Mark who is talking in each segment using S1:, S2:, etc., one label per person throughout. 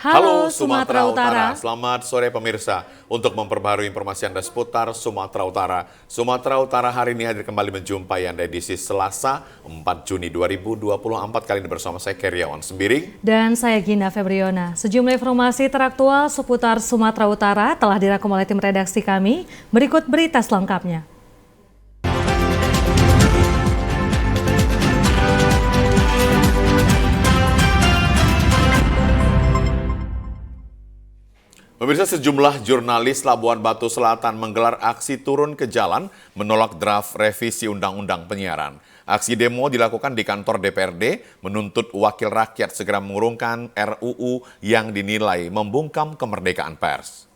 S1: Halo
S2: Halo
S1: Sumatera
S2: Sumatera Utara,
S1: Utara,
S2: selamat sore pemirsa. Untuk memperbaharui informasi Anda seputar Sumatera Utara, Sumatera Utara hari ini hadir kembali menjumpai Anda edisi Selasa 4 Juni 2024. Kali ini bersama saya Keriawan Sembiring.
S1: dan saya Gina Febriona. Sejumlah informasi teraktual seputar Sumatera Utara telah dirangkum oleh tim redaksi kami. Berikut berita selengkapnya.
S2: Pemirsa, sejumlah jurnalis Labuan Batu Selatan menggelar aksi turun ke jalan menolak draft revisi Undang-Undang Penyiaran. Aksi demo dilakukan di kantor DPRD menuntut wakil rakyat segera mengurungkan RUU yang dinilai membungkam kemerdekaan pers.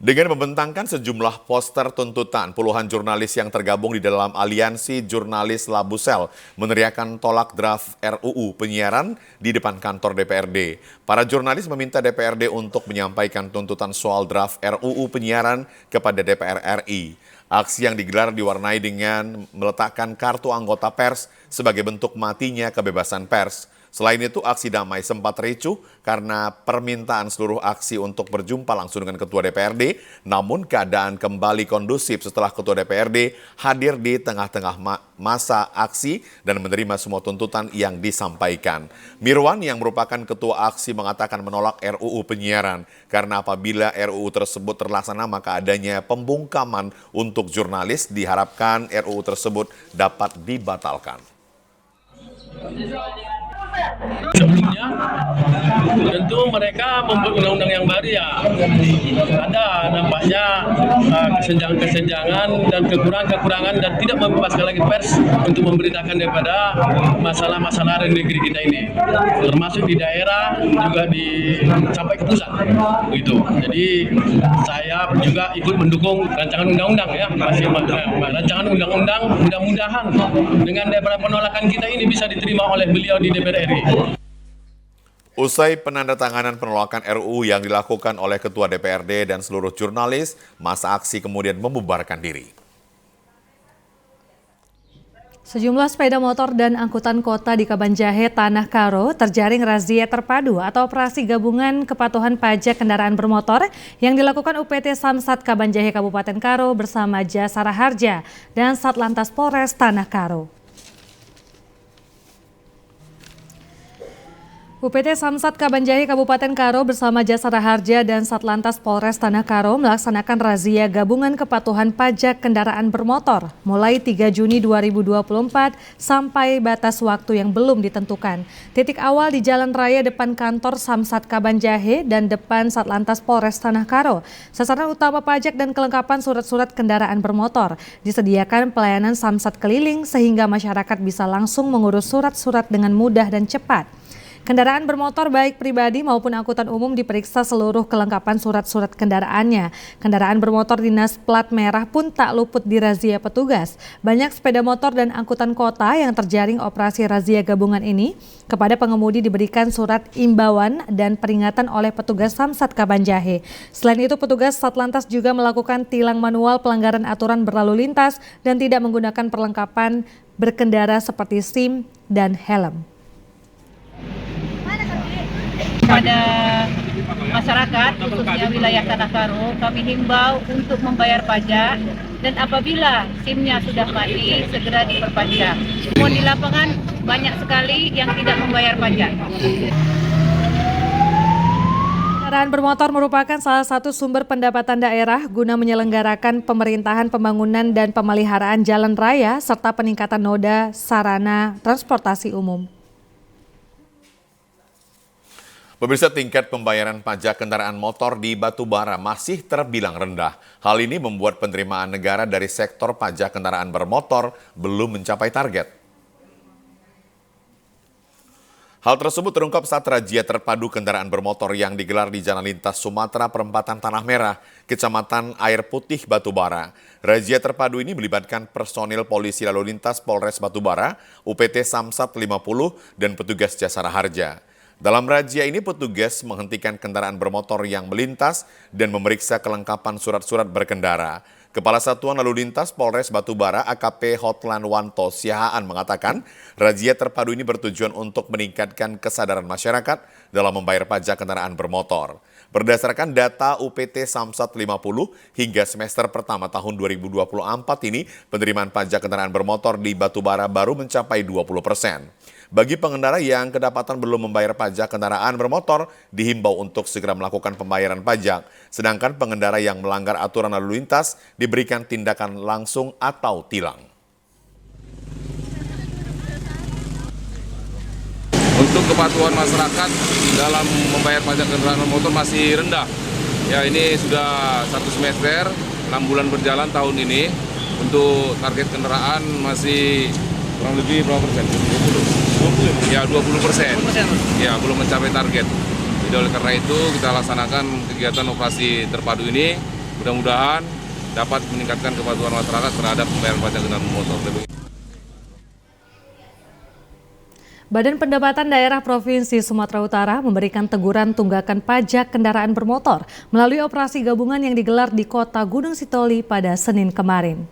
S2: Dengan membentangkan sejumlah poster tuntutan, puluhan jurnalis yang tergabung di dalam Aliansi Jurnalis Labusel meneriakan tolak draft RUU penyiaran di depan kantor DPRD. Para jurnalis meminta DPRD untuk menyampaikan tuntutan soal draft RUU penyiaran kepada DPR RI. Aksi yang digelar diwarnai dengan meletakkan kartu anggota pers sebagai bentuk matinya kebebasan pers. Selain itu, aksi damai sempat ricuh karena permintaan seluruh aksi untuk berjumpa langsung dengan Ketua DPRD, namun keadaan kembali kondusif setelah Ketua DPRD hadir di tengah-tengah masa aksi dan menerima semua tuntutan yang disampaikan. Mirwan yang merupakan Ketua aksi mengatakan menolak RUU penyiaran karena apabila RUU tersebut terlaksana maka adanya pembungkaman untuk jurnalis, diharapkan RUU tersebut dapat dibatalkan.
S3: Sebelumnya tentu mereka membuat undang-undang yang baru ya ada nampaknya kesenjangan dan kekurangan dan tidak membebaskan lagi pers untuk memberitakan daripada masalah-masalah di negeri kita ini, termasuk di daerah juga sampai ke pusat gitu. Jadi saya juga ikut mendukung rancangan undang-undang ya, rancangan undang-undang, mudah-mudahan dengan daripada penolakan kita ini bisa diterima oleh beliau di DPR RI.
S2: Usai penandatanganan penolakan RUU yang dilakukan oleh Ketua DPRD dan seluruh jurnalis, masa aksi kemudian membubarkan diri.
S1: Sejumlah sepeda motor dan angkutan kota di Kabanjahe, Tanah Karo terjaring razia terpadu atau operasi gabungan kepatuhan pajak kendaraan bermotor yang dilakukan UPT Samsat Kabanjahe Kabupaten Karo bersama Jasara Harja dan Satlantas Polres Tanah Karo. UPT Samsat Kabanjahe Kabupaten Karo bersama Jasara Harja dan Satlantas Polres Tanah Karo melaksanakan razia gabungan kepatuhan pajak kendaraan bermotor mulai 3 Juni 2024 sampai batas waktu yang belum ditentukan. Titik awal di Jalan Raya depan kantor Samsat Kabanjahe dan depan Satlantas Polres Tanah Karo. Sasaran utama pajak dan kelengkapan surat-surat kendaraan bermotor. Disediakan pelayanan Samsat keliling sehingga masyarakat bisa langsung mengurus surat-surat dengan mudah dan cepat. Kendaraan bermotor baik pribadi maupun angkutan umum diperiksa seluruh kelengkapan surat-surat kendaraannya. Kendaraan bermotor dinas plat merah pun tak luput dirazia petugas. Banyak sepeda motor dan angkutan kota yang terjaring operasi razia gabungan ini. Kepada pengemudi diberikan surat imbauan dan peringatan oleh petugas Samsat Kabanjahe. Selain itu, petugas Satlantas juga melakukan tilang manual pelanggaran aturan berlalu lintas dan tidak menggunakan perlengkapan berkendara seperti SIM dan helm.
S4: Pada masyarakat khususnya wilayah Tanah Karo, kami himbau untuk membayar pajak dan apabila SIM-nya sudah mati segera diperpanjang. Namun di lapangan banyak sekali yang tidak membayar pajak.
S1: Kendaraan bermotor merupakan salah satu sumber pendapatan daerah guna menyelenggarakan pemerintahan pembangunan dan pemeliharaan jalan raya serta peningkatan noda sarana transportasi umum.
S2: Pemirsa, tingkat pembayaran pajak kendaraan motor di Batubara masih terbilang rendah. Hal ini membuat penerimaan negara dari sektor pajak kendaraan bermotor belum mencapai target. Hal tersebut terungkap saat razia terpadu kendaraan bermotor yang digelar di Jalan Lintas Sumatera Perempatan Tanah Merah, Kecamatan Air Putih, Batubara. Razia terpadu ini melibatkan personil Polisi Lalu Lintas Polres Batubara, UPT Samsat 50, dan petugas Jasara Harja. Dalam razia ini, petugas menghentikan kendaraan bermotor yang melintas dan memeriksa kelengkapan surat-surat berkendara. Kepala Satuan Lalu Lintas Polres Batubara AKP Hotlan Wanto Siahaan mengatakan, razia terpadu ini bertujuan untuk meningkatkan kesadaran masyarakat dalam membayar pajak kendaraan bermotor. Berdasarkan data UPT Samsat 50 hingga semester pertama tahun 2024 ini, penerimaan pajak kendaraan bermotor di Batubara baru mencapai 20%. Bagi pengendara yang kedapatan belum membayar pajak kendaraan bermotor, dihimbau untuk segera melakukan pembayaran pajak. Sedangkan pengendara yang melanggar aturan lalu lintas diberikan tindakan langsung atau tilang.
S5: Untuk kepatuhan masyarakat dalam membayar pajak kendaraan bermotor masih rendah. Ya, ini sudah 1 semester, 6 bulan berjalan tahun ini. Untuk target kendaraan masih kurang lebih berapa persen? 20? Ya, 20%. Ya, belum mencapai target. Jadi oleh karena itu kita laksanakan kegiatan operasi terpadu ini. Mudah-mudahan dapat meningkatkan kepatuhan masyarakat terhadap pembayaran pajak kendaraan bermotor.
S1: Badan Pendapatan Daerah Provinsi Sumatera Utara memberikan teguran tunggakan pajak kendaraan bermotor melalui operasi gabungan yang digelar di Kota Gunung Sitoli pada Senin kemarin.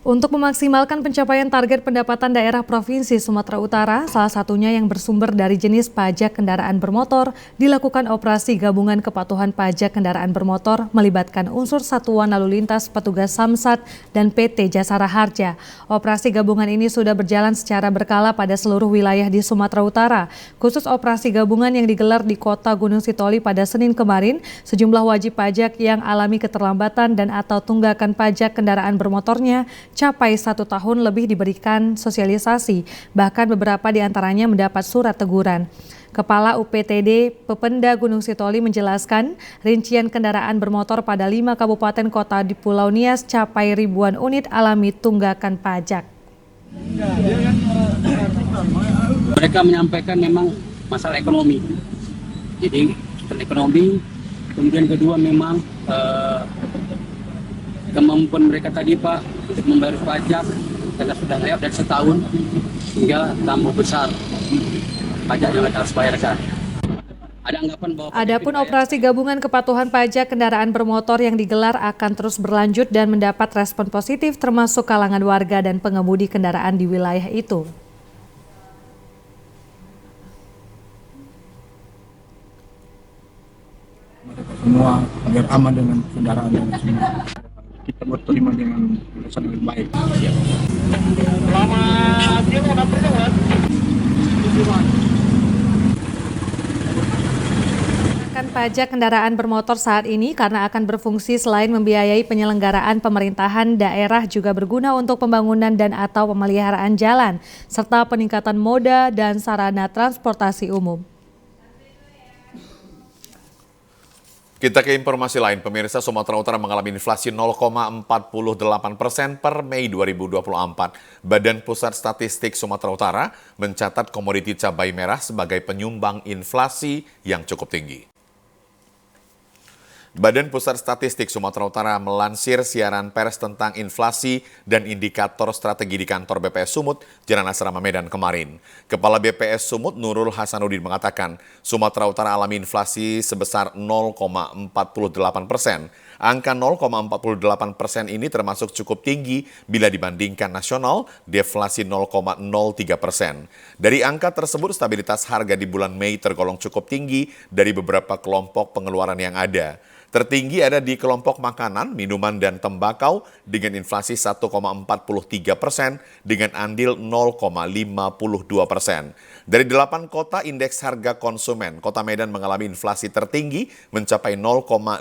S1: Untuk memaksimalkan pencapaian target pendapatan daerah Provinsi Sumatera Utara, salah satunya yang bersumber dari jenis pajak kendaraan bermotor, dilakukan operasi gabungan kepatuhan pajak kendaraan bermotor melibatkan unsur Satuan Lalu Lintas, petugas Samsat, dan PT Jasara Harja. Operasi gabungan ini sudah berjalan secara berkala pada seluruh wilayah di Sumatera Utara. Khusus operasi gabungan yang digelar di Kota Gunung Sitoli pada Senin kemarin, sejumlah wajib pajak yang alami keterlambatan dan atau tunggakan pajak kendaraan bermotornya capai 1 tahun lebih diberikan sosialisasi, bahkan beberapa di antaranya mendapat surat teguran. Kepala UPTD Pependa Gunung Sitoli menjelaskan, rincian kendaraan bermotor pada 5 kabupaten kota di Pulau Nias capai ribuan unit alami tunggakan pajak.
S6: Mereka menyampaikan memang masalah ekonomi. Jadi ekonomi, kemudian kedua memang kemampuan mereka tadi Pak untuk membayar pajak karena sudah lewat dan setahun hingga tambah besar pajak yang harus bayarkan. Ada anggapan bahwa
S1: Adapun operasi gabungan kepatuhan pajak kendaraan bermotor yang digelar akan terus berlanjut dan mendapat respon positif termasuk kalangan warga dan pengemudi kendaraan di wilayah itu.
S7: Semua agar aman dengan kendaraan dan semua. Kita berterima dengan sangat baik.
S1: Pajak kendaraan bermotor saat ini karena akan berfungsi selain membiayai penyelenggaraan pemerintahan daerah juga berguna untuk pembangunan dan atau pemeliharaan jalan serta peningkatan moda dan sarana transportasi umum.
S2: Kita ke informasi lain, pemirsa. Sumatera Utara mengalami inflasi 0,48% per Mei 2024. Badan Pusat Statistik Sumatera Utara mencatat komoditi cabai merah sebagai penyumbang inflasi yang cukup tinggi. Badan Pusat Statistik Sumatera Utara melansir siaran pers tentang inflasi dan indikator strategi di kantor BPS Sumut, Jalan Asrama Medan kemarin. Kepala BPS Sumut Nurul Hasanuddin mengatakan, Sumatera Utara alami inflasi sebesar 0,48%. Angka 0,48% ini termasuk cukup tinggi bila dibandingkan nasional, deflasi 0,03%. Dari angka tersebut, stabilitas harga di bulan Mei tergolong cukup tinggi dari beberapa kelompok pengeluaran yang ada. Tertinggi ada di kelompok makanan, minuman, dan tembakau dengan inflasi 1,43% dengan andil 0,52%. Dari 8 kota indeks harga konsumen, Kota Medan mengalami inflasi tertinggi mencapai 0,59%.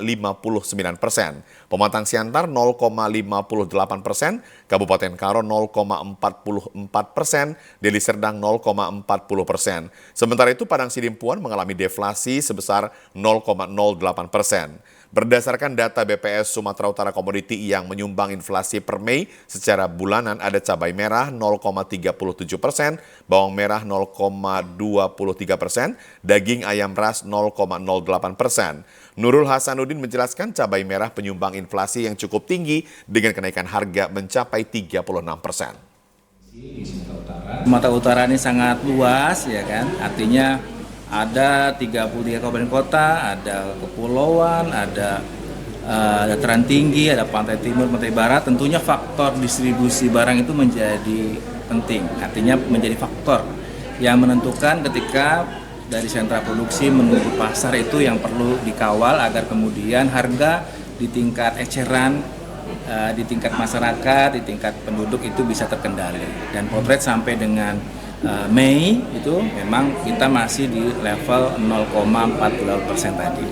S2: Pematang Siantar 0,58%, Kabupaten Karo 0,44%, Deli Serdang 0,40%. Sementara itu Padang Sidimpuan mengalami deflasi sebesar 0,08%. Berdasarkan data BPS Sumatera Utara Komoditi yang menyumbang inflasi per Mei secara bulanan ada cabai merah 0,37%, bawang merah 0,23%, daging ayam ras 0,08%. Nurul Hasanuddin menjelaskan cabai merah penyumbang inflasi yang cukup tinggi dengan kenaikan harga mencapai 36%.
S8: Sumatera Utara ini sangat luas, ya kan? Artinya ada 33 kabupaten kota, ada kepulauan, ada dataran tinggi, ada pantai timur, pantai barat. Tentunya faktor distribusi barang itu menjadi penting. Artinya menjadi faktor yang menentukan ketika dari sentra produksi menuju pasar itu yang perlu dikawal agar kemudian harga di tingkat eceran, di tingkat masyarakat, di tingkat penduduk itu bisa terkendali. Dan potret sampai dengan Mei itu memang kita masih di level 0,40% tadi.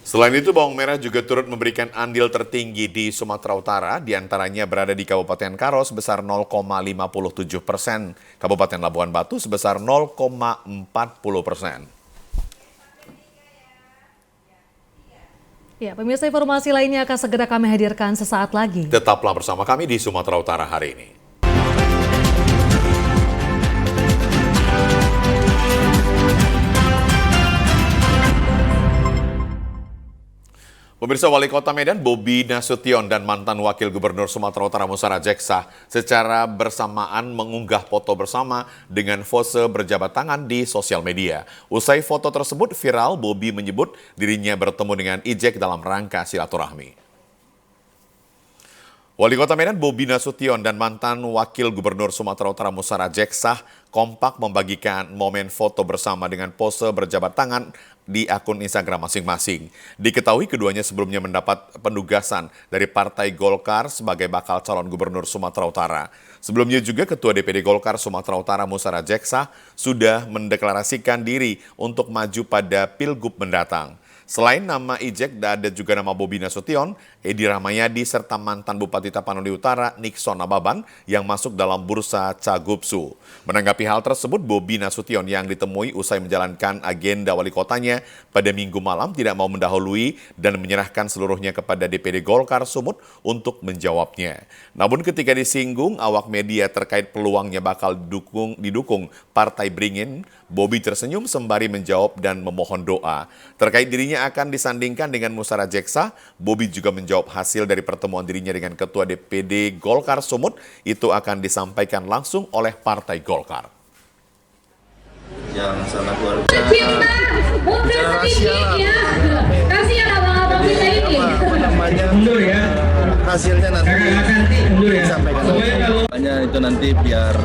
S2: Selain itu, bawang merah juga turut memberikan andil tertinggi di Sumatera Utara, diantaranya berada di Kabupaten Karo sebesar 0,57%, Kabupaten Labuan Batu sebesar 0,40%.
S1: Ya, pemirsa, informasi lainnya akan segera kami hadirkan sesaat lagi.
S2: Tetaplah bersama kami di Sumatera Utara hari ini. Pemirsa, Wali Kota Medan Bobi Nasution dan mantan Wakil Gubernur Sumatera Utara Musara Jeksa secara bersamaan mengunggah foto bersama dengan pose berjabat tangan di sosial media. Usai foto tersebut viral, Bobi menyebut dirinya bertemu dengan Ijek dalam rangka silaturahmi. Wali Kota Medan Bobi Nasution dan mantan Wakil Gubernur Sumatera Utara Musara Jeksa kompak membagikan momen foto bersama dengan pose berjabat tangan di akun Instagram masing-masing. Diketahui keduanya sebelumnya mendapat penugasan dari Partai Golkar sebagai bakal calon gubernur Sumatera Utara. Sebelumnya juga Ketua DPD Golkar Sumatera Utara Musara Jeksa sudah mendeklarasikan diri untuk maju pada Pilgub mendatang. Selain nama Ijek, ada juga nama Bobi Nasution, Edi Rahmayadi, serta mantan Bupati Tapanuli Utara, Nixon Ababan, yang masuk dalam bursa Cagupsu. Menanggapi hal tersebut, Bobi Nasution yang ditemui usai menjalankan agenda wali kotanya pada Minggu malam tidak mau mendahului dan menyerahkan seluruhnya kepada DPD Golkar Sumut untuk menjawabnya. Namun ketika disinggung awak media terkait peluangnya bakal didukung Partai Beringin, Bobi tersenyum sembari menjawab dan memohon doa. Terkait dirinya akan disandingkan dengan Musara Jeksa, Bobi juga menjawab hasil dari pertemuan dirinya dengan Ketua DPD Golkar Sumut itu akan disampaikan langsung oleh Partai Golkar.
S9: Yang sangat luar biasa. Bicara rahasia lah. Kasihan abang-abang kita ini. Apa namanya? Hasilnya nanti disampaikan. Hanya itu nanti biar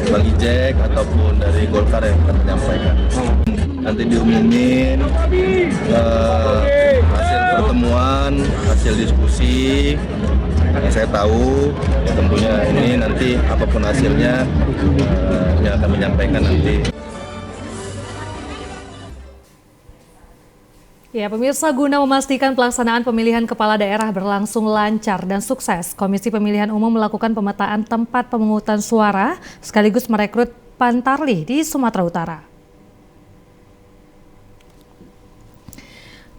S9: bagi Jack ataupun dari Golkar yang akan menyampaikan. Nanti diumumin hasil pertemuan, hasil diskusi. Yang saya tahu, ya tentunya ini nanti apapun hasilnya yang akan menyampaikan nanti.
S1: Ya, pemirsa, guna memastikan pelaksanaan pemilihan kepala daerah berlangsung lancar dan sukses, Komisi Pemilihan Umum melakukan pemetaan tempat pemungutan suara sekaligus merekrut Pantarlih di Sumatera Utara.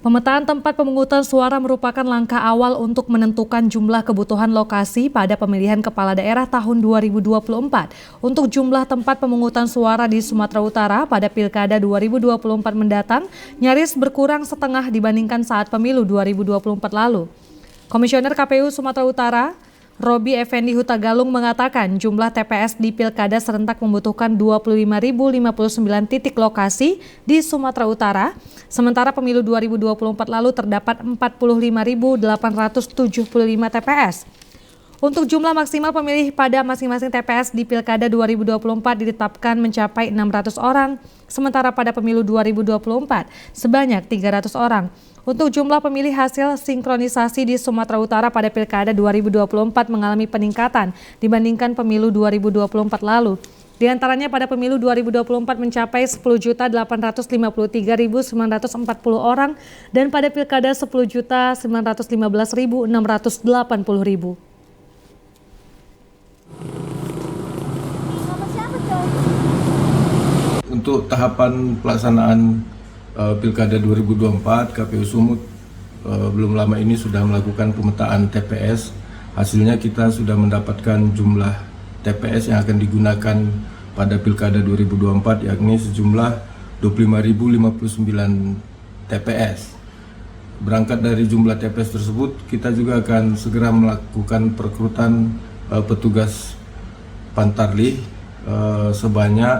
S1: Pemetaan tempat pemungutan suara merupakan langkah awal untuk menentukan jumlah kebutuhan lokasi pada pemilihan kepala daerah tahun 2024. Untuk jumlah tempat pemungutan suara di Sumatera Utara pada Pilkada 2024 mendatang nyaris berkurang setengah dibandingkan saat pemilu 2024 lalu. Komisioner KPU Sumatera Utara, Robi Effendi Hutagalung mengatakan jumlah TPS di Pilkada serentak membutuhkan 25.059 titik lokasi di Sumatera Utara, sementara pemilu 2024 lalu terdapat 45.875 TPS. Untuk jumlah maksimal pemilih pada masing-masing TPS di Pilkada 2024 ditetapkan mencapai 600 orang, sementara pada pemilu 2024 sebanyak 300 orang. Untuk jumlah pemilih hasil sinkronisasi di Sumatera Utara pada Pilkada 2024 mengalami peningkatan dibandingkan pemilu 2024 lalu. Di antaranya pada pemilu 2024 mencapai 10.853.940 orang dan pada Pilkada 10.915.680.
S7: Untuk tahapan pelaksanaan Pilkada 2024, KPU Sumut belum lama ini sudah melakukan pemetaan TPS. Hasilnya kita sudah mendapatkan jumlah TPS yang akan digunakan pada Pilkada 2024 yakni sejumlah 25.059 TPS. Berangkat dari jumlah TPS tersebut, kita juga akan segera melakukan perekrutan petugas Pantarlih sebanyak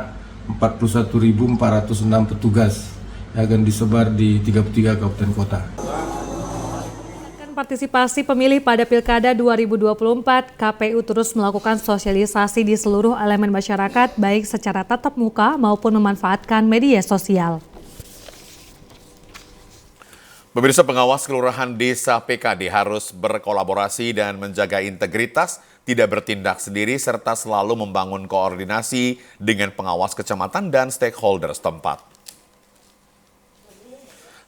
S7: 41.406 petugas yang akan disebar di 33 kabupaten kota.
S1: Partisipasi pemilih pada Pilkada 2024, KPU terus melakukan sosialisasi di seluruh elemen masyarakat, baik secara tatap muka maupun memanfaatkan media sosial.
S2: Pemirsa, pengawas kelurahan desa PKD harus berkolaborasi dan menjaga integritas, tidak bertindak sendiri, serta selalu membangun koordinasi dengan pengawas kecamatan dan stakeholder setempat.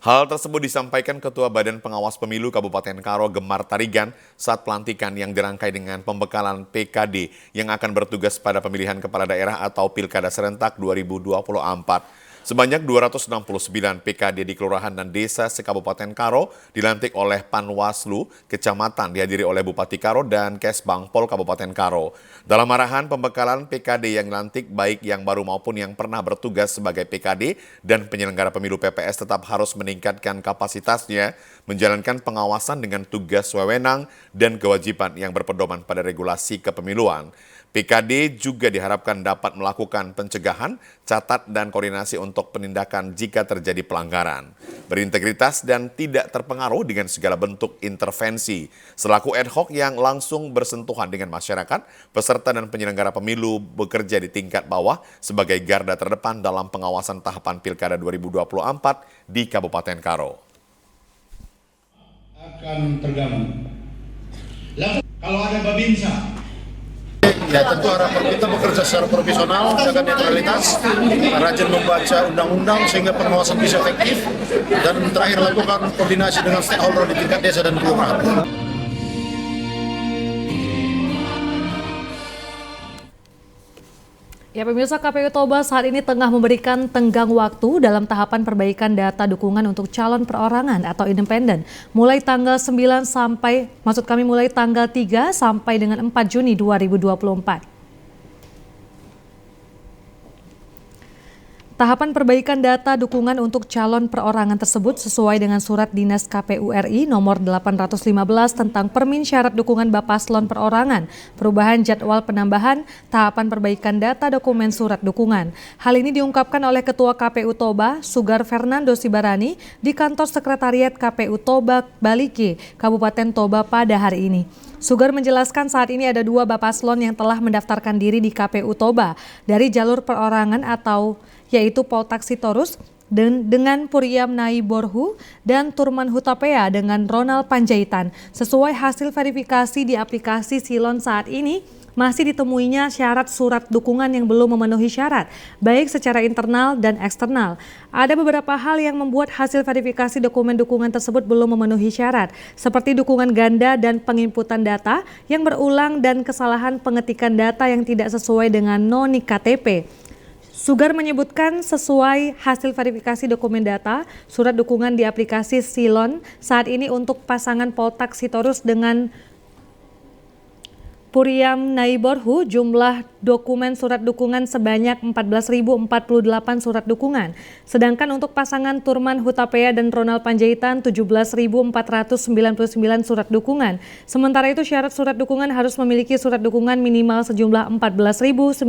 S2: Hal tersebut disampaikan Ketua Badan Pengawas Pemilu Kabupaten Karo Gemar Tarigan saat pelantikan yang dirangkai dengan pembekalan PKD yang akan bertugas pada pemilihan kepala daerah atau Pilkada Serentak 2024. Sebanyak 269 PKD di kelurahan dan desa se-Kabupaten Karo dilantik oleh Panwaslu Kecamatan, dihadiri oleh Bupati Karo dan Kesbang Pol Kabupaten Karo. Dalam arahan pembekalan PKD yang dilantik, baik yang baru maupun yang pernah bertugas sebagai PKD dan penyelenggara pemilu PPS tetap harus meningkatkan kapasitasnya, menjalankan pengawasan dengan tugas wewenang dan kewajiban yang berpedoman pada regulasi kepemiluan. PKD juga diharapkan dapat melakukan pencegahan, catat, dan koordinasi untuk penindakan jika terjadi pelanggaran. Berintegritas dan tidak terpengaruh dengan segala bentuk intervensi. Selaku ad hoc yang langsung bersentuhan dengan masyarakat, peserta dan penyelenggara pemilu bekerja di tingkat bawah sebagai garda terdepan dalam pengawasan tahapan Pilkada 2024 di Kabupaten Karo.
S10: Akan tergabung. Lalu kalau ada Babinsa,
S11: ya tentu harapan kita bekerja secara profesional, jaga netralitas, rajin membaca undang-undang sehingga pengawasan bisa efektif, dan terakhir lakukan koordinasi dengan stakeholder di tingkat desa dan kelurahan.
S1: Ya, pemirsa, KPU Toba saat ini tengah memberikan tenggang waktu dalam tahapan perbaikan data dukungan untuk calon perorangan atau independen mulai tanggal 3 sampai dengan 4 Juni 2024. Tahapan perbaikan data dukungan untuk calon perorangan tersebut sesuai dengan Surat Dinas KPU RI nomor 815 tentang Permin Syarat Dukungan Bapaslon Perorangan, perubahan jadwal penambahan, tahapan perbaikan data dokumen surat dukungan. Hal ini diungkapkan oleh Ketua KPU Toba, Sugar Fernando Sibarani, di kantor Sekretariat KPU Toba Baliki, Kabupaten Toba pada hari ini. Sugar menjelaskan saat ini ada 2 Bapaslon yang telah mendaftarkan diri di KPU Toba dari jalur perorangan atau yaitu Poltak Sitorus dengan Puriam Nai Borhu dan Turman Hutapea dengan Ronald Panjaitan. Sesuai hasil verifikasi di aplikasi Silon saat ini, masih ditemuinya syarat surat dukungan yang belum memenuhi syarat, baik secara internal dan eksternal. Ada beberapa hal yang membuat hasil verifikasi dokumen dukungan tersebut belum memenuhi syarat, seperti dukungan ganda dan penginputan data yang berulang dan kesalahan pengetikan data yang tidak sesuai dengan NONIK KTP. Sugar menyebutkan sesuai hasil verifikasi dokumen data, surat dukungan di aplikasi Silon saat ini untuk pasangan Poltak Sitorus dengan Puriam Naiborhu, jumlah dokumen surat dukungan sebanyak 14.048 surat dukungan. Sedangkan untuk pasangan Turman Hutapea dan Ronald Panjaitan 17.499 surat dukungan. Sementara itu syarat surat dukungan harus memiliki surat dukungan minimal sejumlah 14.948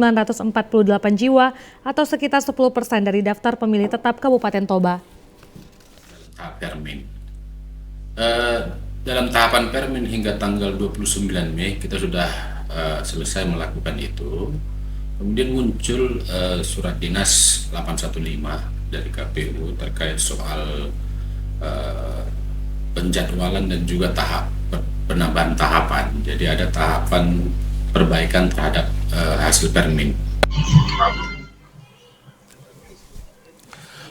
S1: jiwa atau sekitar 10% dari daftar pemilih tetap Kabupaten Toba.
S12: Permin. Dalam tahapan Permin hingga tanggal 29 Mei kita sudah selesai melakukan itu. Kemudian muncul surat dinas 815 dari KPU terkait soal penjadwalan dan juga penambahan tahapan. Jadi ada tahapan perbaikan terhadap hasil Permin.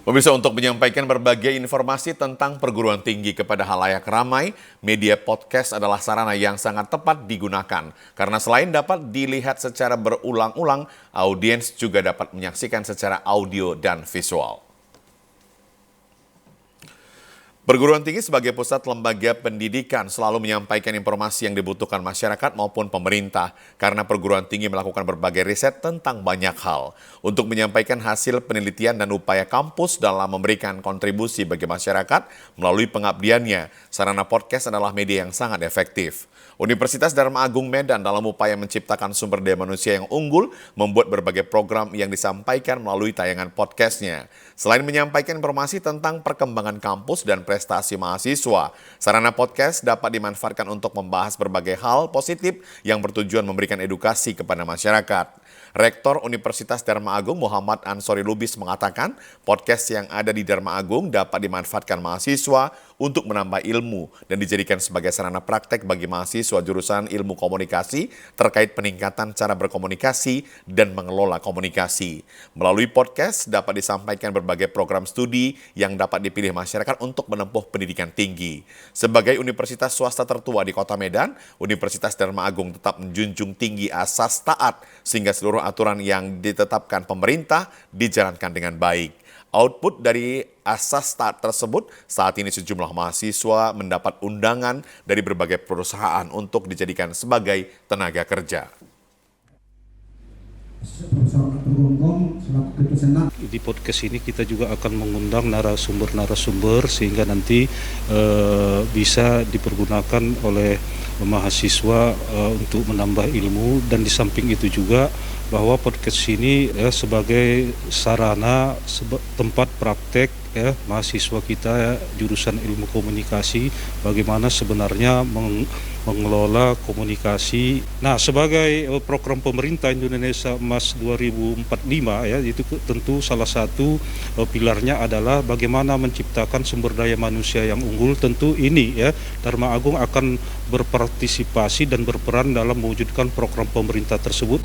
S2: Pemirsa, untuk menyampaikan berbagai informasi tentang perguruan tinggi kepada halayak ramai, media podcast adalah sarana yang sangat tepat digunakan. Karena selain dapat dilihat secara berulang-ulang, audiens juga dapat menyaksikan secara audio dan visual. Perguruan tinggi sebagai pusat lembaga pendidikan selalu menyampaikan informasi yang dibutuhkan masyarakat maupun pemerintah karena perguruan tinggi melakukan berbagai riset tentang banyak hal. Untuk menyampaikan hasil penelitian dan upaya kampus dalam memberikan kontribusi bagi masyarakat melalui pengabdiannya, sarana podcast adalah media yang sangat efektif. Universitas Dharma Agung Medan dalam upaya menciptakan sumber daya manusia yang unggul membuat berbagai program yang disampaikan melalui tayangan podcastnya. Selain menyampaikan informasi tentang perkembangan kampus dan prestasi mahasiswa, sarana podcast dapat dimanfaatkan untuk membahas berbagai hal positif yang bertujuan memberikan edukasi kepada masyarakat. Rektor Universitas Dharma Agung Muhammad Ansori Lubis mengatakan podcast yang ada di Dharma Agung dapat dimanfaatkan mahasiswa untuk menambah ilmu dan dijadikan sebagai sarana praktek bagi mahasiswa jurusan ilmu komunikasi terkait peningkatan cara berkomunikasi dan mengelola komunikasi. Melalui podcast dapat disampaikan berbagai program studi yang dapat dipilih masyarakat untuk menempuh pendidikan tinggi. Sebagai universitas swasta tertua di Kota Medan, Universitas Dharma Agung tetap menjunjung tinggi asas taat sehingga seluruh aturan yang ditetapkan pemerintah dijalankan dengan baik. Output dari asas taat tersebut, saat ini sejumlah mahasiswa mendapat undangan dari berbagai perusahaan untuk dijadikan sebagai tenaga kerja.
S13: Di podcast ini kita juga akan mengundang narasumber-narasumber sehingga nanti bisa dipergunakan oleh mahasiswa untuk menambah ilmu, dan di samping itu juga bahwa podcast ini sebagai sarana tempat praktek mahasiswa kita jurusan ilmu komunikasi bagaimana sebenarnya mengelola komunikasi. Nah, sebagai program pemerintah Indonesia Emas 2045 itu tentu salah satu pilarnya adalah bagaimana menciptakan sumber daya manusia yang unggul. Tentu ini Dharma Agung akan berpartisipasi dan berperan dalam mewujudkan program pemerintah tersebut.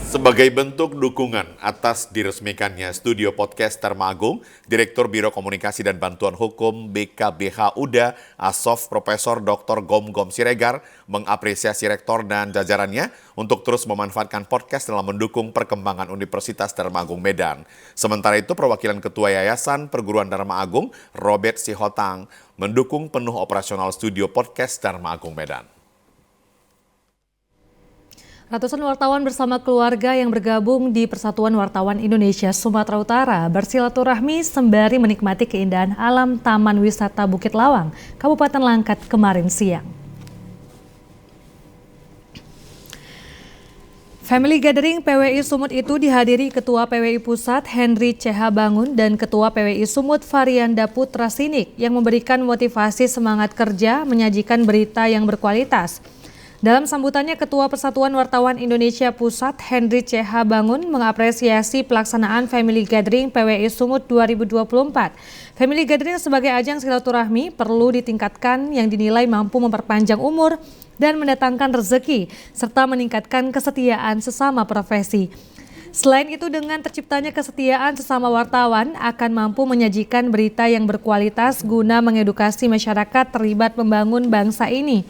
S2: Sebagai bentuk dukungan atas diresmikannya studio podcast Dharma Agung, Direktur Biro Komunikasi dan Bantuan Hukum BKBH UDA, Asof Profesor Dr. Gom Siregar, mengapresiasi rektor dan jajarannya untuk terus memanfaatkan podcast dalam mendukung perkembangan Universitas Dharma Agung Medan. Sementara itu, perwakilan Ketua Yayasan Perguruan Dharma Agung, Robert Sihotang, mendukung penuh operasional studio podcast Dharma Agung Medan.
S1: Ratusan wartawan bersama keluarga yang bergabung di Persatuan Wartawan Indonesia Sumatera Utara bersilaturahmi sembari menikmati keindahan alam Taman Wisata Bukit Lawang, Kabupaten Langkat kemarin siang. Family Gathering PWI Sumut itu dihadiri Ketua PWI Pusat Henry CH Bangun dan Ketua PWI Sumut Varianda Putra Sinik yang memberikan motivasi semangat kerja menyajikan berita yang berkualitas. Dalam sambutannya, Ketua Persatuan Wartawan Indonesia Pusat Henry CH Bangun mengapresiasi pelaksanaan Family Gathering PWI Sumut 2024. Family Gathering sebagai ajang silaturahmi perlu ditingkatkan yang dinilai mampu memperpanjang umur dan mendatangkan rezeki, serta meningkatkan kesetiaan sesama profesi. Selain itu, dengan terciptanya kesetiaan sesama wartawan akan mampu menyajikan berita yang berkualitas guna mengedukasi masyarakat terlibat membangun bangsa ini.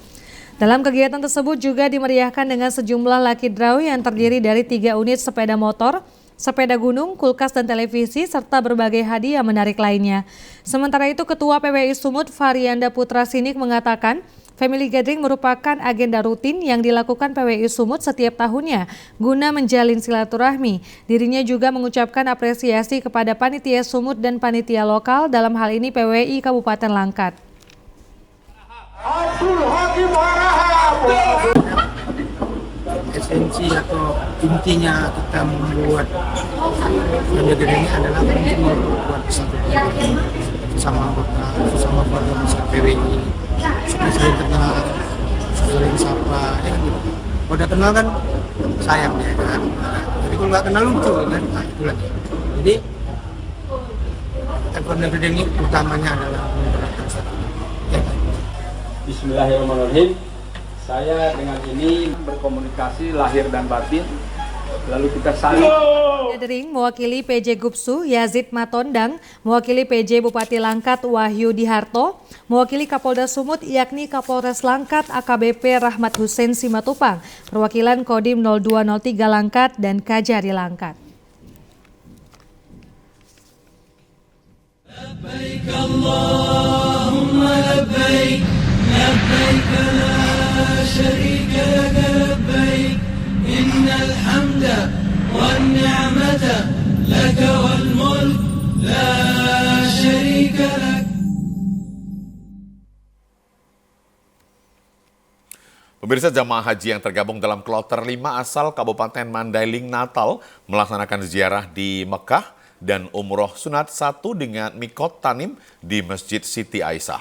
S1: Dalam kegiatan tersebut juga dimeriahkan dengan sejumlah lucky draw yang terdiri dari 3 unit sepeda motor, sepeda gunung, kulkas dan televisi, serta berbagai hadiah menarik lainnya. Sementara itu, Ketua PWI Sumut Varianda Putra Sinik mengatakan, Family Gathering merupakan agenda rutin yang dilakukan PWI Sumut setiap tahunnya guna menjalin silaturahmi. Dirinya juga mengucapkan apresiasi kepada panitia Sumut dan panitia lokal, dalam hal ini PWI Kabupaten Langkat.
S14: Esensi atau intinya kita membuat Family Gathering ini adalah untuk membuat satu sama anggota, sama keluarga besar PWI, supaya saling kenal, saling sapa, gitu. Kalau udah kenal kan sayang ya kan, tapi kalau nggak kenal lucu kan, itu lagi. Jadi Family Gathering ini utamanya adalah mempererat satu.
S15: Bismillahirrahmanirrahim. Saya dengan ini berkomunikasi lahir dan batin. Lalu kita saling.
S1: Gathering mewakili PJ Gupsu Yazid Matondang, mewakili PJ Bupati Langkat Wahyu Diharto, mewakili Kapolda Sumut yakni Kapolres Langkat AKBP Rahmat Hussein Simatupang, perwakilan Kodim 0203 Langkat dan Kajari Langkat.
S16: Allahumma labbaik labbaik la syarika lak labbaik innal hamda wan ni'mata lak wal mulk la syarika lak.
S2: Pemirsa, jamaah haji yang tergabung dalam kloter 5 asal Kabupaten Mandailing Natal melaksanakan ziarah di Mekah dan umroh sunat 1 dengan mikot tanim di Masjid Siti Aisyah.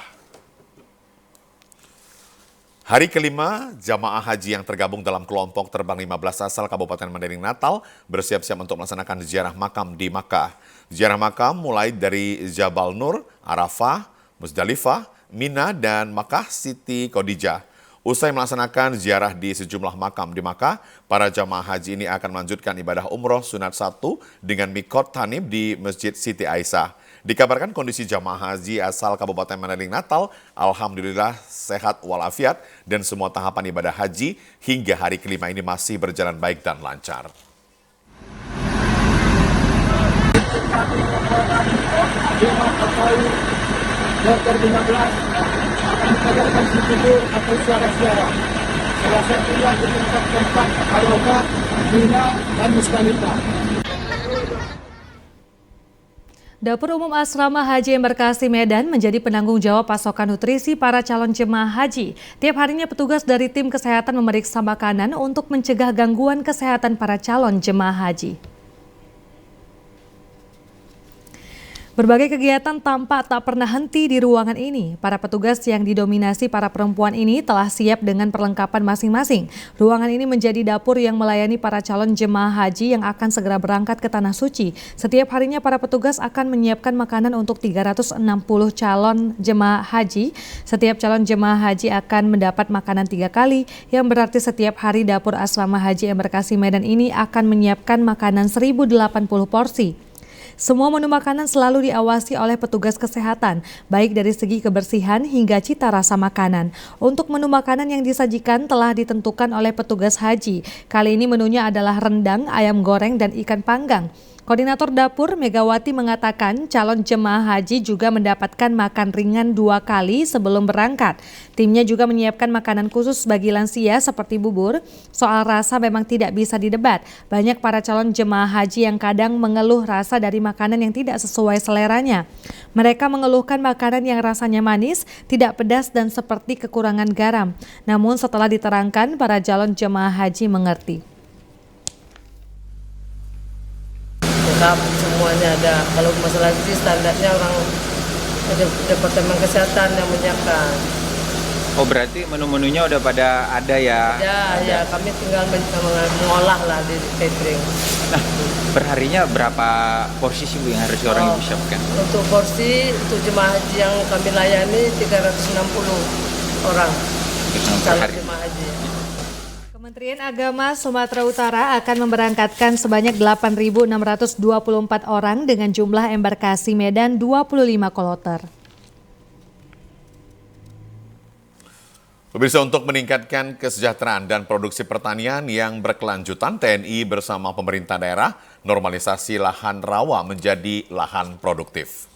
S2: Hari kelima, jamaah haji yang tergabung dalam kelompok terbang 15 asal Kabupaten Mandailing Natal bersiap-siap untuk melaksanakan ziarah makam di Makkah. Ziarah makam mulai dari Jabal Nur, Arafah, Musdalifah, Mina, dan Makkah Siti Khadijah. Usai melaksanakan ziarah di sejumlah makam di Makkah, para jamaah haji ini akan melanjutkan ibadah umroh sunat 1 dengan mikot tanim di Masjid Siti Aisyah. Dikabarkan kondisi jamaah haji asal Kabupaten Mandailing Natal alhamdulillah sehat walafiat dan semua tahapan ibadah haji hingga hari kelima ini masih berjalan baik dan lancar.
S14: Kloter 15 akan diadakan subur atau ziarah. Salah satunya di tempat Arafah, Mina, dan Musdalifah.
S1: Dapur Umum Asrama Haji Embarkasi Medan menjadi penanggung jawab pasokan nutrisi para calon jemaah haji. Tiap harinya petugas dari tim kesehatan memeriksa makanan untuk mencegah gangguan kesehatan para calon jemaah haji. Berbagai kegiatan tampak tak pernah henti di ruangan ini. Para petugas yang didominasi para perempuan ini telah siap dengan perlengkapan masing-masing. Ruangan ini menjadi dapur yang melayani para calon jemaah haji yang akan segera berangkat ke Tanah Suci. Setiap harinya para petugas akan menyiapkan makanan untuk 360 calon jemaah haji. Setiap calon jemaah haji akan mendapat makanan 3 kali, yang berarti setiap hari dapur Asrama Haji Embarkasi Medan ini akan menyiapkan makanan 1080 porsi. Semua menu makanan selalu diawasi oleh petugas kesehatan, baik dari segi kebersihan hingga cita rasa makanan. Untuk menu makanan yang disajikan telah ditentukan oleh petugas haji. Kali ini menunya adalah rendang, ayam goreng, dan ikan panggang. Koordinator dapur Megawati mengatakan calon jemaah haji juga mendapatkan makan ringan 2 kali sebelum berangkat. Timnya juga menyiapkan makanan khusus bagi lansia seperti bubur. Soal rasa memang tidak bisa didebat. Banyak para calon jemaah haji yang kadang mengeluh rasa dari makanan yang tidak sesuai seleranya. Mereka mengeluhkan makanan yang rasanya manis, tidak pedas, dan seperti kekurangan garam. Namun setelah diterangkan, para calon jemaah haji mengerti.
S17: Lengkap, semuanya ada. Kalau masalah gizi standarnya orang Departemen Kesehatan yang menyiapkan.
S18: Oh, berarti menu-menunya udah pada ada ya?
S17: Ya, kami tinggal mengolah lah di catering.
S18: Nah, perharinya berapa porsi sih Bu yang harus orang ibu siapkan?
S17: Untuk porsi, untuk jemaah haji yang kami layani 360 orang. Calon jemaah haji.
S1: Kementerian Agama Sumatera Utara akan memberangkatkan sebanyak 8.624 orang dengan jumlah embarkasi Medan 25 kloter.
S2: Pemirsa, untuk meningkatkan kesejahteraan dan produksi pertanian yang berkelanjutan, TNI bersama pemerintah daerah normalisasi lahan rawa menjadi lahan produktif.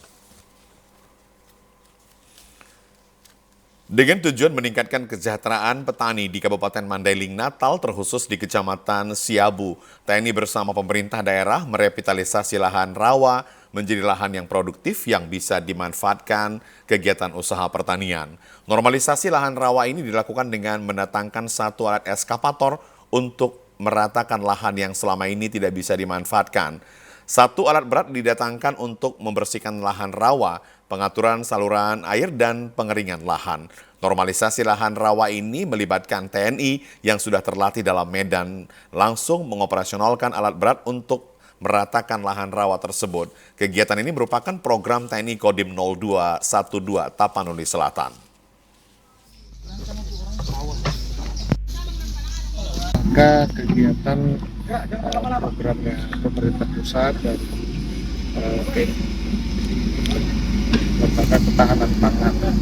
S2: Dengan tujuan meningkatkan kesejahteraan petani di Kabupaten Mandailing Natal, terkhusus di Kecamatan Siabu, TNI bersama pemerintah daerah merevitalisasi lahan rawa menjadi lahan yang produktif yang bisa dimanfaatkan kegiatan usaha pertanian. Normalisasi lahan rawa ini dilakukan dengan mendatangkan 1 alat eskavator untuk meratakan lahan yang selama ini tidak bisa dimanfaatkan. 1 alat berat didatangkan untuk membersihkan lahan rawa, pengaturan saluran air, dan pengeringan lahan. Normalisasi lahan rawa ini melibatkan TNI yang sudah terlatih dalam medan langsung mengoperasionalkan alat berat untuk meratakan lahan rawa tersebut. Kegiatan ini merupakan program TNI Kodim 0212 Tapanuli Selatan.
S19: Maka kegiatan programnya pemerintah pusat dan lembaga ketahanan pangan.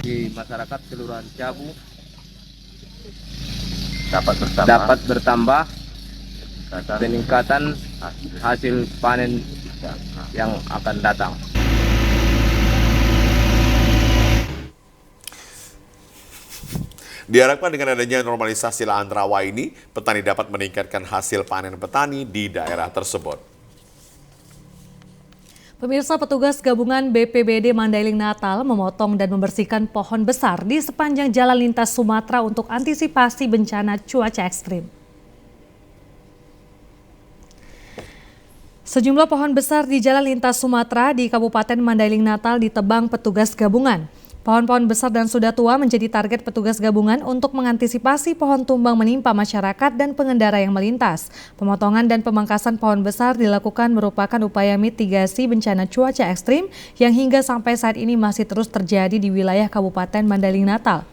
S6: di masyarakat Kelurahan Cabu
S9: dapat
S6: bertambah peningkatan hasil panen yang akan datang.
S2: Diharapkan dengan adanya normalisasi lahan rawa ini, petani dapat meningkatkan hasil panen petani di daerah tersebut.
S1: Pemirsa, petugas gabungan BPBD Mandailing Natal memotong dan membersihkan pohon besar di sepanjang jalan lintas Sumatera untuk antisipasi bencana cuaca ekstrim. Sejumlah pohon besar di jalan lintas Sumatera di Kabupaten Mandailing Natal ditebang petugas gabungan. Pohon-pohon besar dan sudah tua menjadi target petugas gabungan untuk mengantisipasi pohon tumbang menimpa masyarakat dan pengendara yang melintas. Pemotongan dan pemangkasan pohon besar dilakukan merupakan upaya mitigasi bencana cuaca ekstrim yang hingga sampai saat ini masih terus terjadi di wilayah Kabupaten Mandailing Natal.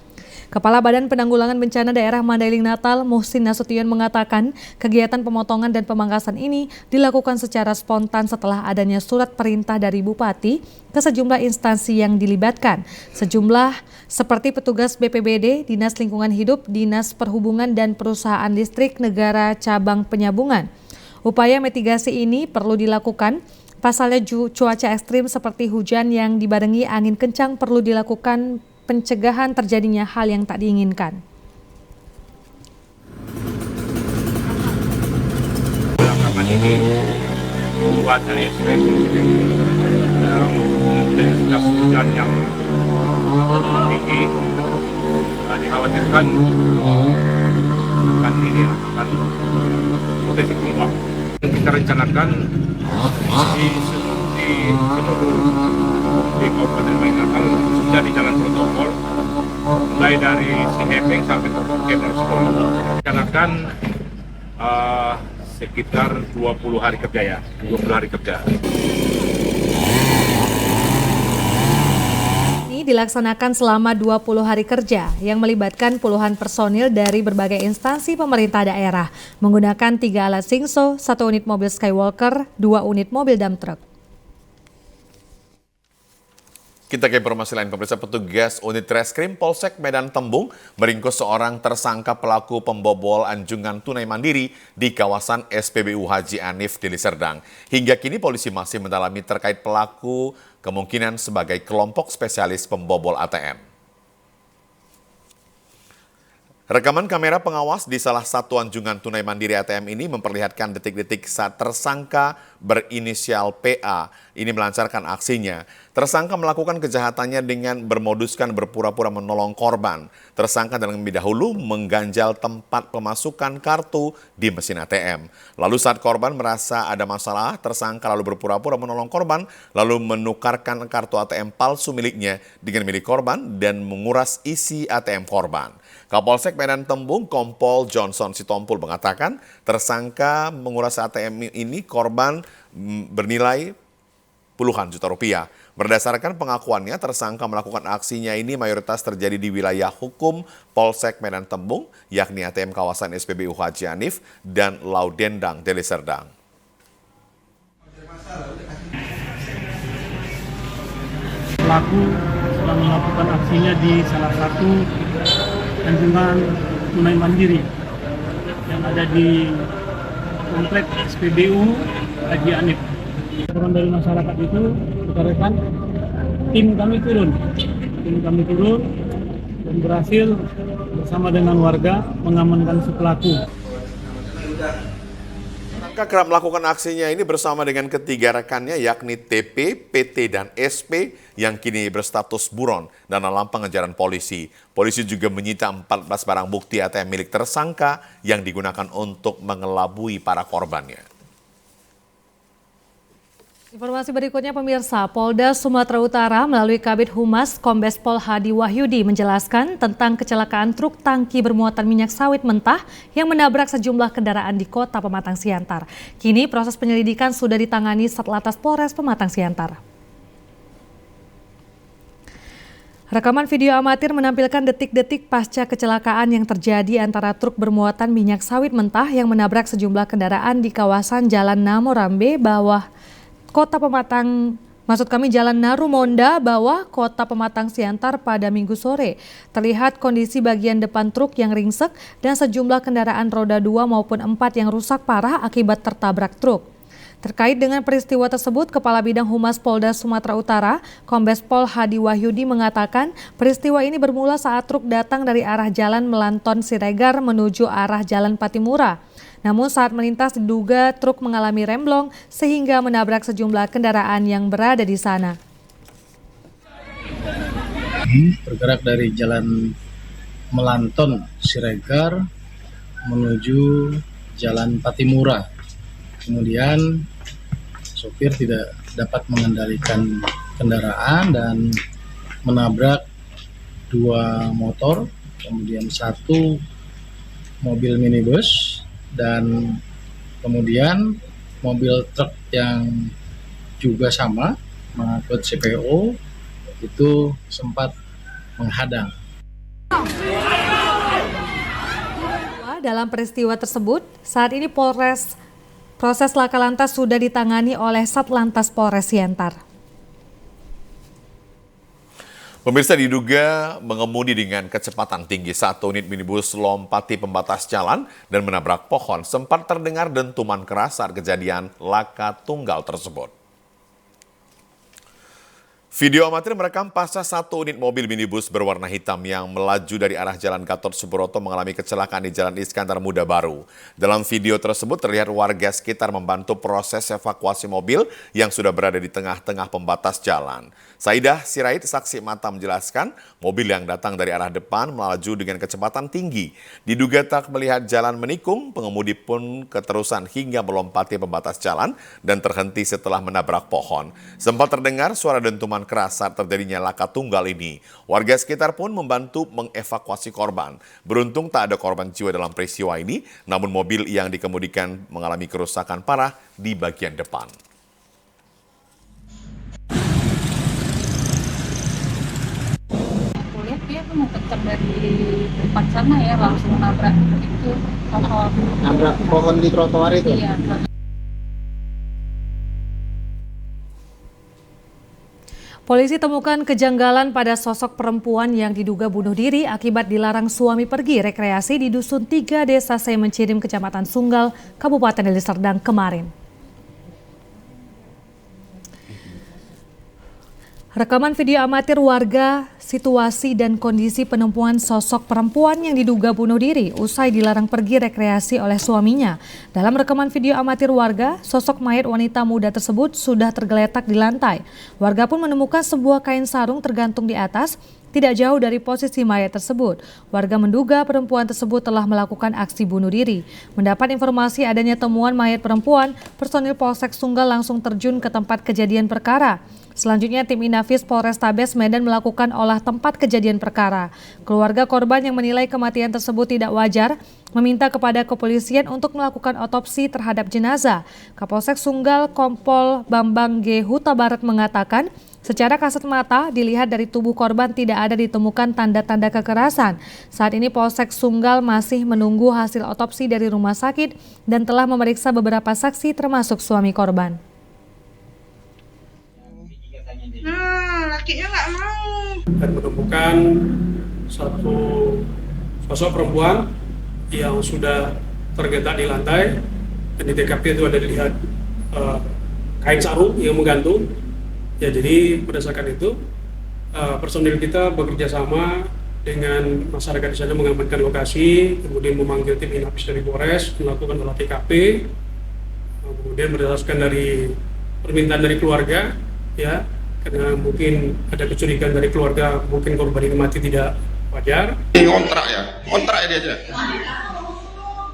S1: Kepala Badan Penanggulangan Bencana Daerah Mandailing Natal, Muhsin Nasution mengatakan kegiatan pemotongan dan pemangkasan ini dilakukan secara spontan setelah adanya surat perintah dari Bupati ke sejumlah instansi yang dilibatkan. Sejumlah seperti petugas BPBD, Dinas Lingkungan Hidup, Dinas Perhubungan, dan Perusahaan Listrik Negara Cabang Penyambungan. Upaya mitigasi ini perlu dilakukan. Pasalnya cuaca ekstrim seperti hujan yang dibarengi angin kencang perlu dilakukan pencegahan terjadinya hal yang tak diinginkan.
S19: Belakangan ini cuaca ekstrim intensitas hujan yang tinggi dikhawatirkan akan potensi tumbang. Kita rencanakan di Kabupaten Mandailing Natal sudah di jalan protokol mulai dari Sihepeng sampai ke Sekolah. Rencanakan sekitar 20 hari kerja ya, 20 hari kerja.
S1: Ini dilaksanakan selama 20 hari kerja yang melibatkan puluhan personil dari berbagai instansi pemerintah daerah menggunakan 3 alat Singso, 1 unit mobil Skywalker, 2 unit mobil dump truck.
S2: Kita ke informasi lain, pemirsa. Petugas unit Reskrim Polsek Medan Tembung meringkus seorang tersangka pelaku pembobol anjungan tunai mandiri di kawasan SPBU Haji Anif Deli Serdang. Hingga kini polisi masih mendalami terkait pelaku kemungkinan sebagai kelompok spesialis pembobol ATM. Rekaman kamera pengawas di salah satu anjungan tunai mandiri ATM ini memperlihatkan detik-detik saat tersangka berinisial PA ini melancarkan aksinya. Tersangka melakukan kejahatannya dengan bermoduskan berpura-pura menolong korban. Tersangka terlebih dahulu mengganjal tempat pemasukan kartu di mesin ATM. Lalu saat korban merasa ada masalah, tersangka lalu berpura-pura menolong korban, lalu menukarkan kartu ATM palsu miliknya dengan milik korban dan menguras isi ATM korban. Kapolsek Medan Tembung Kompol Johnson Sitompul mengatakan tersangka menguras ATM ini korban bernilai puluhan juta rupiah. Berdasarkan pengakuannya, tersangka melakukan aksinya ini mayoritas terjadi di wilayah hukum Polsek Medan Tembung, yakni ATM kawasan SPBU Haji Anif dan Laudendang Deli Serdang.
S20: Pelaku sedang melakukan aksinya di salah satu anjungan tunai mandiri yang ada di komplek SPBU Haji Anif. Teman dari masyarakat itu rekan tim kami turun dan berhasil bersama dengan warga mengamankan si pelaku.
S2: Tersangka kerap melakukan aksinya ini bersama dengan ketiga rekannya yakni TP, PT, dan SP yang kini berstatus buron dan dalam pengejaran polisi. Polisi juga menyita 14 barang bukti ATM milik tersangka yang digunakan untuk mengelabui para korbannya.
S1: Informasi berikutnya, pemirsa, Polda Sumatera Utara melalui Kabid Humas Kombes Pol Hadi Wahyudi menjelaskan tentang kecelakaan truk tangki bermuatan minyak sawit mentah yang menabrak sejumlah kendaraan di Kota Pematang Siantar. Kini proses penyelidikan sudah ditangani Satlantas Polres Pematang Siantar. Rekaman video amatir menampilkan detik-detik pasca kecelakaan yang terjadi antara truk bermuatan minyak sawit mentah yang menabrak sejumlah kendaraan di kawasan Jalan Namorambe, bawah Kota Pematang Maksud kami Jalan Narumonda, bawah Kota Pematang Siantar pada Minggu sore. Terlihat kondisi bagian depan truk yang ringsek dan sejumlah kendaraan roda 2 maupun 4 yang rusak parah akibat tertabrak truk. Terkait dengan peristiwa tersebut, Kepala Bidang Humas Polda Sumatera Utara, Kombes Pol Hadi Wahyudi mengatakan peristiwa ini bermula saat truk datang dari arah Jalan Melanton Siregar menuju arah Jalan Patimura. Namun saat melintas diduga truk mengalami remblong sehingga menabrak sejumlah kendaraan yang berada di sana.
S21: Bergerak dari Jalan Melanton Siregar menuju Jalan Patimura. Kemudian sopir tidak dapat mengendalikan kendaraan dan menabrak 2 motor, kemudian 1 mobil minibus, dan kemudian mobil truk yang juga sama mengangkut CPO itu sempat menghadang.
S1: Dalam peristiwa tersebut, saat ini proses laka lantas sudah ditangani oleh Satlantas Polres Siantar.
S2: Pemirsa, diduga mengemudi dengan kecepatan tinggi saat unit minibus lompati pembatas jalan dan menabrak pohon. Sempat terdengar dentuman keras saat kejadian laka tunggal tersebut. Video amatir merekam pasca 1 unit mobil minibus berwarna hitam yang melaju dari arah Jalan Gatot Subroto mengalami kecelakaan di Jalan Iskandar Muda Baru. Dalam video tersebut terlihat warga sekitar membantu proses evakuasi mobil yang sudah berada di tengah-tengah pembatas jalan. Saidah Sirait, saksi mata, menjelaskan mobil yang datang dari arah depan melaju dengan kecepatan tinggi. Diduga tak melihat jalan menikung, pengemudi pun keterusan hingga melompati pembatas jalan dan terhenti setelah menabrak pohon. Sempat terdengar suara dentuman keras saat terjadinya laka tunggal ini. Warga sekitar pun membantu mengevakuasi korban. Beruntung tak ada korban jiwa dalam peristiwa ini, namun mobil yang dikemudikan mengalami kerusakan parah di bagian depan.
S4: Lihat dia mau kencang dari depan sana ya, langsung nabrak itu pohon.
S14: Nabrak pohon di trotoar itu?
S4: Iya.
S1: Polisi temukan kejanggalan pada sosok perempuan yang diduga bunuh diri akibat dilarang suami pergi rekreasi di Dusun 3 Desa Semencirim, Kecamatan Sunggal, Kabupaten Deli Serdang kemarin. Rekaman video amatir warga, situasi dan kondisi penemuan sosok perempuan yang diduga bunuh diri usai dilarang pergi rekreasi oleh suaminya. Dalam rekaman video amatir warga, sosok mayat wanita muda tersebut sudah tergeletak di lantai. Warga pun menemukan sebuah kain sarung tergantung di atas, tidak jauh dari posisi mayat tersebut. Warga menduga perempuan tersebut telah melakukan aksi bunuh diri. Mendapat informasi adanya temuan mayat perempuan, personil Polsek Sunggal langsung terjun ke tempat kejadian perkara. Selanjutnya tim Inafis Polrestabes Medan melakukan olah tempat kejadian perkara. Keluarga korban yang menilai kematian tersebut tidak wajar meminta kepada kepolisian untuk melakukan otopsi terhadap jenazah. Kapolsek Sunggal Kompol Bambang G. Huta Barat mengatakan, secara kasat mata dilihat dari tubuh korban tidak ada ditemukan tanda-tanda kekerasan. Saat ini Polsek Sunggal masih menunggu hasil otopsi dari rumah sakit dan telah memeriksa beberapa saksi termasuk suami korban.
S22: Lakinya nggak mau.
S23: Dan menemukan satu sosok perempuan yang sudah tergeletak di lantai, dan di TKP itu ada dilihat kain sarung yang menggantung. Ya, jadi berdasarkan itu personil kita bekerja sama dengan masyarakat di sana mengamankan lokasi, kemudian memanggil tim Inafis dari Polres melakukan olah TKP. Kemudian berdasarkan dari permintaan dari keluarga, ya, karena mungkin ada kecurigaan dari keluarga, mungkin korban ini mati tidak wajar.
S9: Kontrak ya dia aja.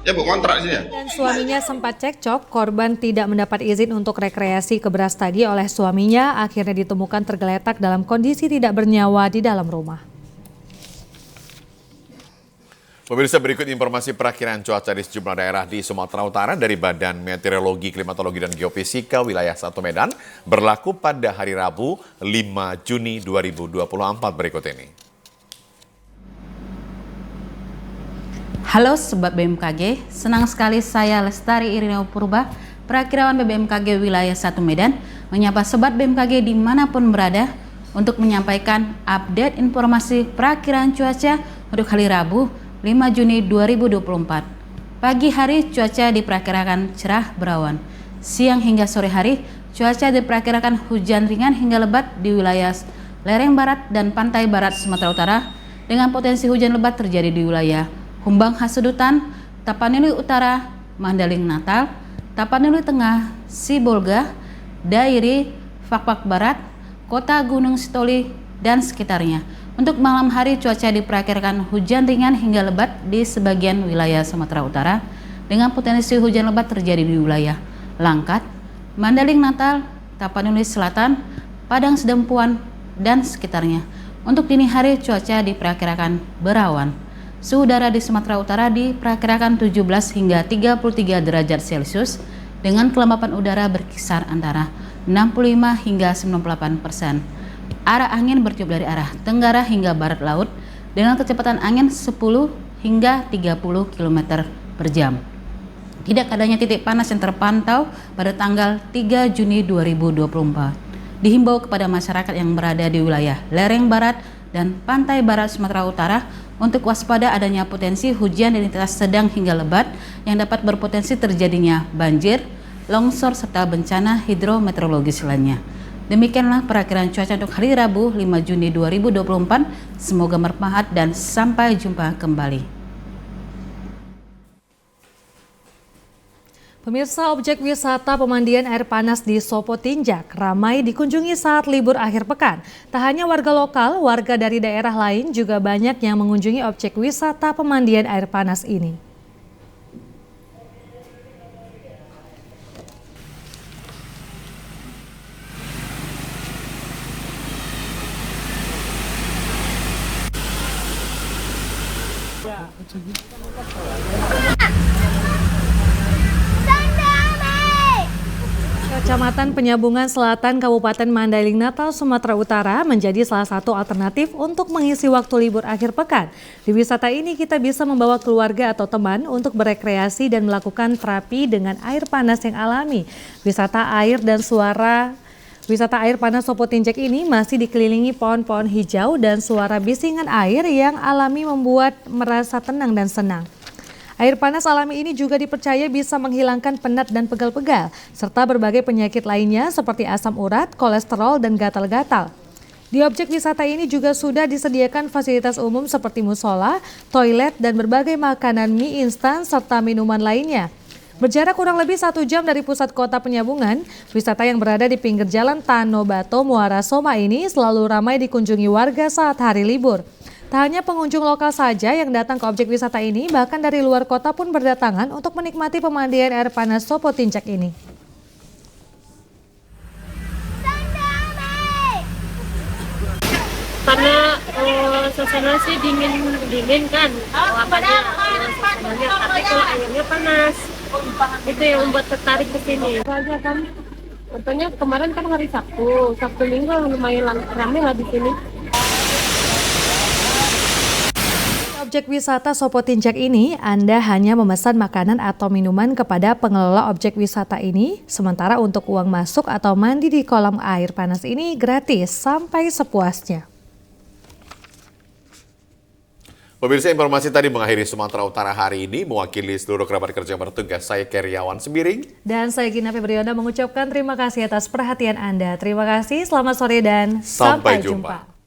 S9: Ya bu, kontrak sini ya.
S1: Dan suaminya sempat cekcok, korban tidak mendapat izin untuk rekreasi ke beras tadi oleh suaminya, akhirnya ditemukan tergeletak dalam kondisi tidak bernyawa di dalam rumah.
S2: Pemirsa, berikut informasi perakiraan cuaca di sejumlah daerah di Sumatera Utara dari Badan Meteorologi, Klimatologi, dan Geofisika wilayah 1 Medan berlaku pada hari Rabu 5 Juni 2024 berikut ini.
S24: Halo Sobat BMKG, senang sekali saya Lestari Irineo Purba, perakirawan BMKG wilayah 1 Medan, menyapa Sobat BMKG dimanapun berada untuk menyampaikan update informasi perakiraan cuaca untuk hari Rabu 5 Juni 2024. Pagi hari cuaca diperkirakan cerah berawan. Siang hingga sore hari cuaca diperkirakan hujan ringan hingga lebat di wilayah lereng barat dan pantai barat Sumatera Utara dengan potensi hujan lebat terjadi di wilayah Humbang Hasudutan, Tapanuli Utara, Mandaling Natal, Tapanuli Tengah, Sibolga, Dairi, Fakfak Barat, Kota Gunung Sitoli, dan sekitarnya. Untuk malam hari cuaca diperkirakan hujan ringan hingga lebat di sebagian wilayah Sumatera Utara dengan potensi hujan lebat terjadi di wilayah Langkat, Mandaling Natal, Tapanuli Selatan, Padang Sedempuan, dan sekitarnya. Untuk dini hari cuaca diperkirakan berawan. Suhu udara di Sumatera Utara diperkirakan 17 hingga 33 derajat Celcius dengan kelembapan udara berkisar antara 65 hingga 98%. Arah angin bertiup dari arah tenggara hingga barat laut dengan kecepatan angin 10 hingga 30 km per jam. Tidak adanya titik panas yang terpantau pada tanggal 3 Juni 2024. Dihimbau kepada masyarakat yang berada di wilayah lereng barat dan pantai barat Sumatera Utara untuk waspada adanya potensi hujan intensitas sedang hingga lebat yang dapat berpotensi terjadinya banjir, longsor, serta bencana hidrometeorologis lainnya. Demikianlah perakiraan cuaca untuk hari Rabu 5 Juni 2024. Semoga bermanfaat dan sampai jumpa kembali.
S1: Pemirsa, objek wisata pemandian air panas di Sopotinjak ramai dikunjungi saat libur akhir pekan. Tak hanya warga lokal, warga dari daerah lain juga banyak yang mengunjungi objek wisata pemandian air panas ini. Kecamatan Penyambungan Selatan, Kabupaten Mandailing Natal, Sumatera Utara menjadi salah satu alternatif untuk mengisi waktu libur akhir pekan. Di wisata ini kita bisa membawa keluarga atau teman untuk berekreasi dan melakukan terapi dengan air panas yang alami. Wisata air panas Sopotinjak ini masih dikelilingi pohon-pohon hijau dan suara bisingan air yang alami membuat merasa tenang dan senang. Air panas alami ini juga dipercaya bisa menghilangkan penat dan pegal-pegal, serta berbagai penyakit lainnya seperti asam urat, kolesterol, dan gatal-gatal. Di objek wisata ini juga sudah disediakan fasilitas umum seperti musola, toilet, dan berbagai makanan mie instan serta minuman lainnya. Berjarak kurang lebih 1 jam dari pusat kota Penyambungan, wisata yang berada di pinggir jalan Tanobato Muara Soma ini selalu ramai dikunjungi warga saat hari libur. Tak hanya pengunjung lokal saja yang datang ke objek wisata ini, bahkan dari luar kota pun berdatangan untuk menikmati pemandian air panas Sopotinjak ini.
S3: Karena suasana sih dingin kan, tapi kalau airnya panas, itu yang membuat tertarik ke sini. Aja kan, contohnya kemarin kan hari Sabtu Minggu lumayan ramai lah di sini.
S1: Objek wisata Sopotinjak ini, Anda hanya memesan makanan atau minuman kepada pengelola objek wisata ini, sementara untuk uang masuk atau mandi di kolam air panas ini gratis sampai sepuasnya.
S2: Pemirsa, informasi tadi mengakhiri Sumatera Utara hari ini. Mewakili seluruh kerabat kerja yang bertugas, saya Keriawan Sembiring.
S1: Dan saya Gina Febrionda mengucapkan terima kasih atas perhatian Anda. Terima kasih, selamat sore dan sampai jumpa.